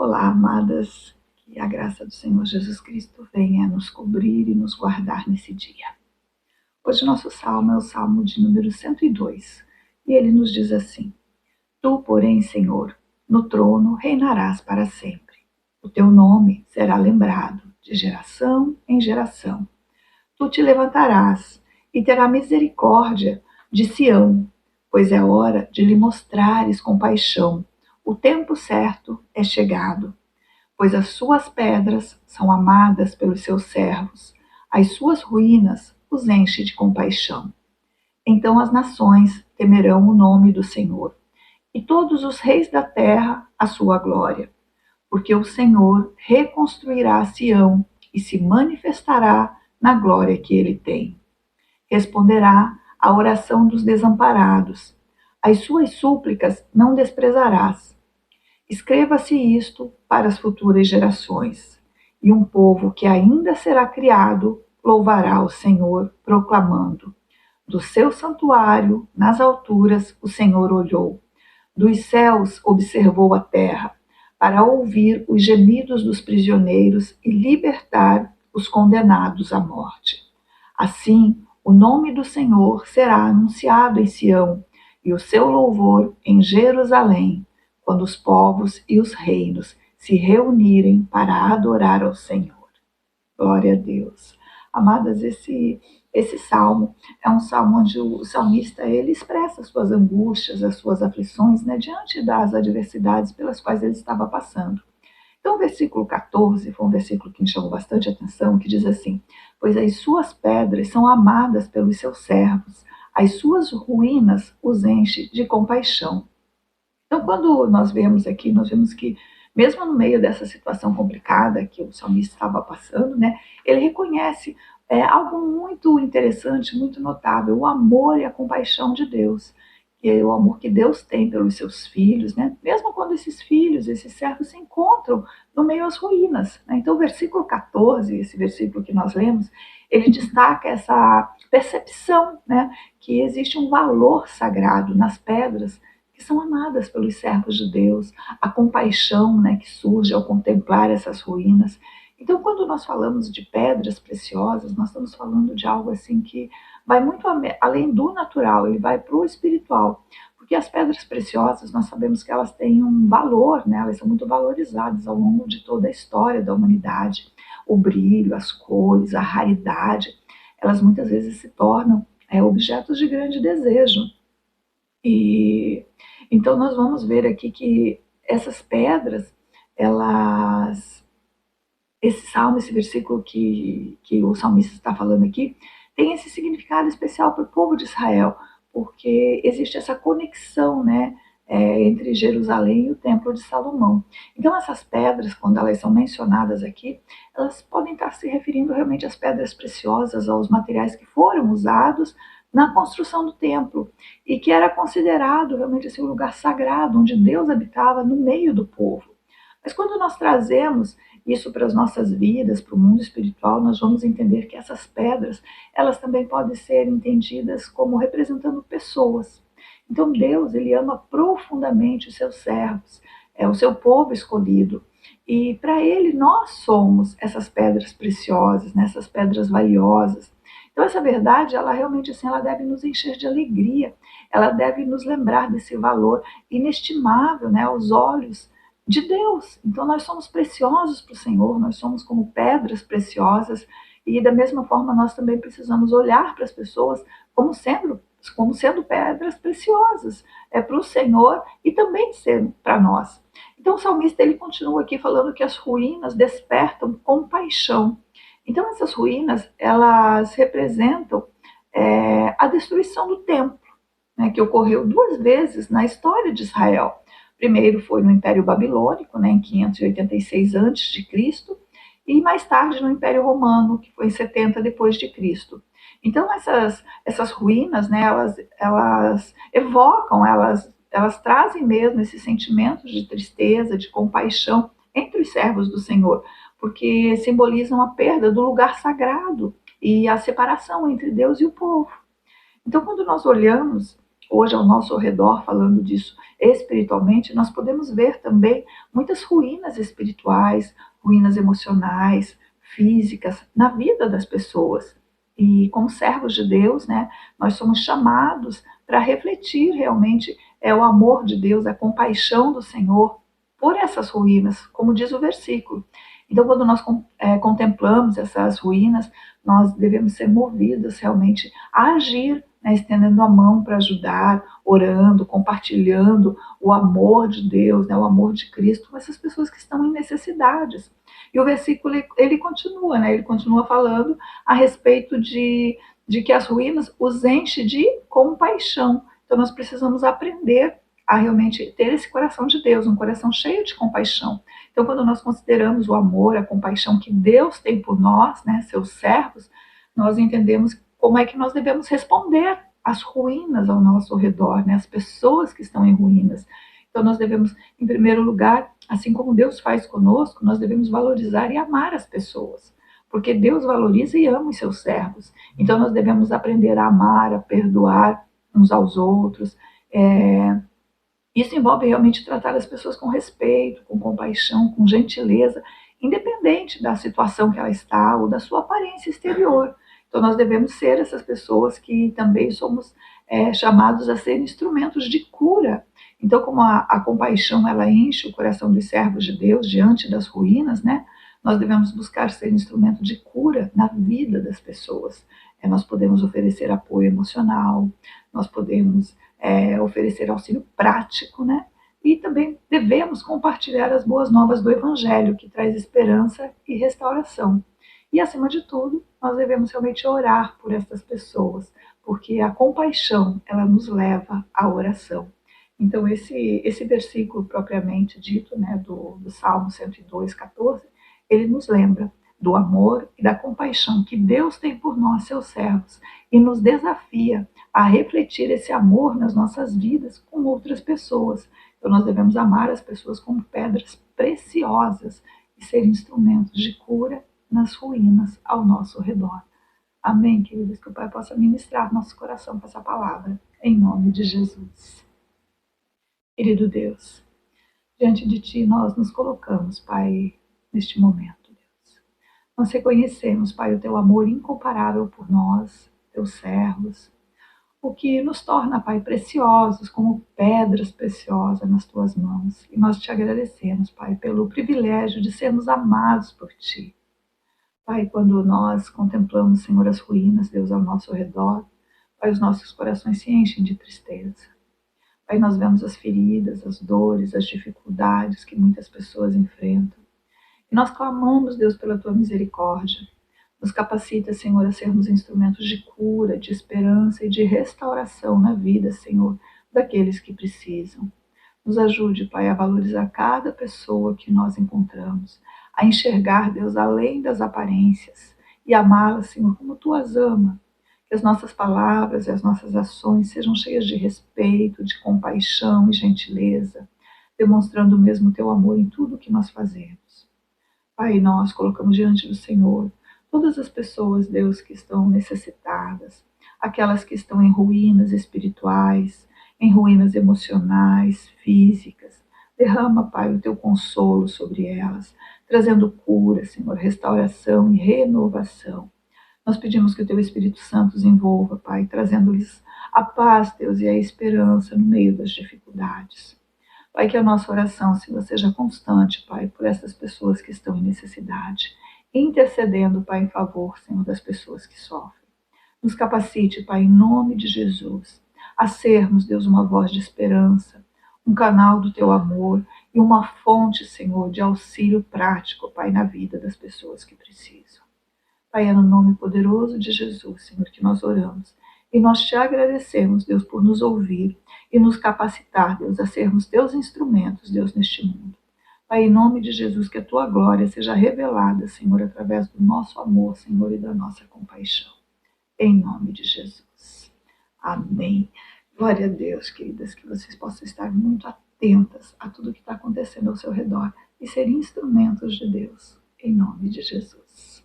Olá, amadas, que a graça do Senhor Jesus Cristo venha nos cobrir e nos guardar nesse dia. Hoje nosso salmo é o salmo de número 102, e ele nos diz assim: Tu, porém, Senhor, no trono reinarás para sempre. O teu nome será lembrado de geração em geração. Tu te levantarás e terás misericórdia de Sião, pois é hora de lhe mostrares compaixão. O tempo certo é chegado, pois as suas pedras são amadas pelos seus servos, as suas ruínas os enche de compaixão. Então as nações temerão o nome do Senhor, e todos os reis da terra a sua glória, porque o Senhor reconstruirá Sião e se manifestará na glória que ele tem. Responderá à oração dos desamparados, as suas súplicas não desprezarás. Escreva-se isto para as futuras gerações, e um povo que ainda será criado louvará o Senhor, proclamando: do seu santuário, nas alturas, o Senhor olhou, dos céus observou a terra, para ouvir os gemidos dos prisioneiros e libertar os condenados à morte. Assim, o nome do Senhor será anunciado em Sião, e o seu louvor em Jerusalém, quando os povos e os reinos se reunirem para adorar ao Senhor. Glória a Deus. Amadas, esse salmo é um salmo onde o salmista ele expressa as suas angústias, as suas aflições, né, diante das adversidades pelas quais ele estava passando. Então, o versículo 14 foi um versículo que me chamou bastante atenção, que diz assim: pois as suas pedras são amadas pelos seus servos, as suas ruínas os enche de compaixão. Então, quando nós vemos aqui, nós vemos que, mesmo no meio dessa situação complicada que o salmista estava passando, né, ele reconhece algo muito interessante, muito notável: o amor e a compaixão de Deus. E é o amor que Deus tem pelos seus filhos, né? Mesmo quando esses filhos, esses servos se encontram no meio às ruínas, né? Então, o versículo 14, esse versículo que nós lemos, ele destaca essa percepção, né, que existe um valor sagrado nas pedras que são amadas pelos servos de Deus, a compaixão, né, que surge ao contemplar essas ruínas. Então, quando nós falamos de pedras preciosas, nós estamos falando de algo assim que vai muito além do natural, ele vai para o espiritual. Porque as pedras preciosas, nós sabemos que elas têm um valor, né? Elas são muito valorizadas ao longo de toda a história da humanidade. O brilho, as cores, a raridade, elas muitas vezes se tornam objetos de grande desejo. E então nós vamos ver aqui que essas pedras, elas, esse salmo, esse versículo que o salmista está falando aqui, tem esse significado especial para o povo de Israel, porque existe essa conexão, né, entre Jerusalém e o Templo de Salomão. Então essas pedras, quando elas são mencionadas aqui, elas podem estar se referindo realmente às pedras preciosas, aos materiais que foram usados na construção do templo, e que era considerado realmente esse lugar sagrado, onde Deus habitava no meio do povo. Mas quando nós trazemos isso para as nossas vidas, para o mundo espiritual, nós vamos entender que essas pedras, elas também podem ser entendidas como representando pessoas. Então Deus, ele ama profundamente os seus servos, o seu povo escolhido. E para ele nós somos essas pedras preciosas, né, essas pedras valiosas. Então essa verdade, ela realmente assim, ela deve nos encher de alegria, ela deve nos lembrar desse valor inestimável, né, aos olhos de Deus. Então nós somos preciosos para o Senhor, nós somos como pedras preciosas, e da mesma forma nós também precisamos olhar para as pessoas como sendo pedras preciosas para o Senhor e também sendo para nós. Então o salmista ele continua aqui falando que as ruínas despertam compaixão. Então essas ruínas, elas representam a destruição do templo, né, que ocorreu duas vezes na história de Israel. Primeiro foi no Império Babilônico, né, em 586 a.C., e mais tarde no Império Romano, que foi em 70 depois de Cristo. Então essas ruínas, né, elas evocam, elas trazem mesmo esses sentimentos de tristeza, de compaixão entre os servos do Senhor, porque simbolizam a perda do lugar sagrado e a separação entre Deus e o povo. Então, quando nós olhamos hoje ao nosso redor, falando disso espiritualmente, nós podemos ver também muitas ruínas espirituais, ruínas emocionais, físicas, na vida das pessoas. E como servos de Deus, né, nós somos chamados para refletir realmente o amor de Deus, a compaixão do Senhor por essas ruínas, como diz o versículo. Então, quando nós contemplamos essas ruínas, nós devemos ser movidos realmente a agir, né, estendendo a mão para ajudar, orando, compartilhando o amor de Deus, né, o amor de Cristo com essas pessoas que estão em necessidades. E o versículo ele continua, né, ele continua falando a respeito de que as ruínas os enche de compaixão. Então nós precisamos aprender a realmente ter esse coração de Deus, um coração cheio de compaixão. Então, quando nós consideramos o amor, a compaixão que Deus tem por nós, né, seus servos, nós entendemos como é que nós devemos responder às ruínas ao nosso redor, né, às pessoas que estão em ruínas. Então, nós devemos, em primeiro lugar, assim como Deus faz conosco, nós devemos valorizar e amar as pessoas, porque Deus valoriza e ama os seus servos. Então, nós devemos aprender a amar, a perdoar uns aos outros. Isso envolve realmente tratar as pessoas com respeito, com compaixão, com gentileza, independente da situação que ela está ou da sua aparência exterior. Então, nós devemos ser essas pessoas que também somos chamados a ser instrumentos de cura. Então, como a compaixão ela enche o coração dos servos de Deus diante das ruínas, né? Nós devemos buscar ser instrumento de cura na vida das pessoas. Nós podemos oferecer apoio emocional, nós podemos oferecer auxílio prático, né? E também devemos compartilhar as boas novas do Evangelho, que traz esperança e restauração. E, acima de tudo, nós devemos realmente orar por essas pessoas, porque a compaixão, ela nos leva à oração. Então, esse versículo propriamente dito, né, do Salmo 102, 14, ele nos lembra do amor e da compaixão que Deus tem por nós, seus servos, e nos desafia a refletir esse amor nas nossas vidas com outras pessoas. Então, nós devemos amar as pessoas como pedras preciosas e ser instrumentos de cura nas ruínas ao nosso redor. Amém, queridos? Que o Pai possa ministrar nosso coração com essa palavra, em nome de Jesus. Querido Deus, diante de Ti nós nos colocamos, Pai, neste momento. Nós reconhecemos, Pai, o Teu amor incomparável por nós, Teus servos, o que nos torna, Pai, preciosos, como pedras preciosas nas Tuas mãos. E nós Te agradecemos, Pai, pelo privilégio de sermos amados por Ti. Pai, quando nós contemplamos, Senhor, as ruínas, Deus, ao nosso redor, Pai, os nossos corações se enchem de tristeza. Pai, nós vemos as feridas, as dores, as dificuldades que muitas pessoas enfrentam. E nós clamamos, Deus, pela Tua misericórdia. Nos capacita, Senhor, a sermos instrumentos de cura, de esperança e de restauração na vida, Senhor, daqueles que precisam. Nos ajude, Pai, a valorizar cada pessoa que nós encontramos, a enxergar, Deus, além das aparências e amá-las, Senhor, como Tu as amas. Que as nossas palavras e as nossas ações sejam cheias de respeito, de compaixão e gentileza, demonstrando mesmo Teu amor em tudo que nós fazemos. Pai, nós colocamos diante do Senhor todas as pessoas, Deus, que estão necessitadas, aquelas que estão em ruínas espirituais, em ruínas emocionais, físicas. Derrama, Pai, o Teu consolo sobre elas, trazendo cura, Senhor, restauração e renovação. Nós pedimos que o Teu Espírito Santo os envolva, Pai, trazendo-lhes a paz, Deus, e a esperança no meio das dificuldades. Pai, que a nossa oração, Senhor, seja constante, Pai, por essas pessoas que estão em necessidade, intercedendo, Pai, em favor, Senhor, das pessoas que sofrem. Nos capacite, Pai, em nome de Jesus, a sermos, Deus, uma voz de esperança, um canal do Teu amor e uma fonte, Senhor, de auxílio prático, Pai, na vida das pessoas que precisam. Pai, é no nome poderoso de Jesus, Senhor, que nós oramos. E nós Te agradecemos, Deus, por nos ouvir e nos capacitar, Deus, a sermos Teus instrumentos, Deus, neste mundo. Pai, em nome de Jesus, que a Tua glória seja revelada, Senhor, através do nosso amor, Senhor, e da nossa compaixão. Em nome de Jesus. Amém. Glória a Deus, queridas, que vocês possam estar muito atentas a tudo que está acontecendo ao seu redor e ser instrumentos de Deus. Em nome de Jesus.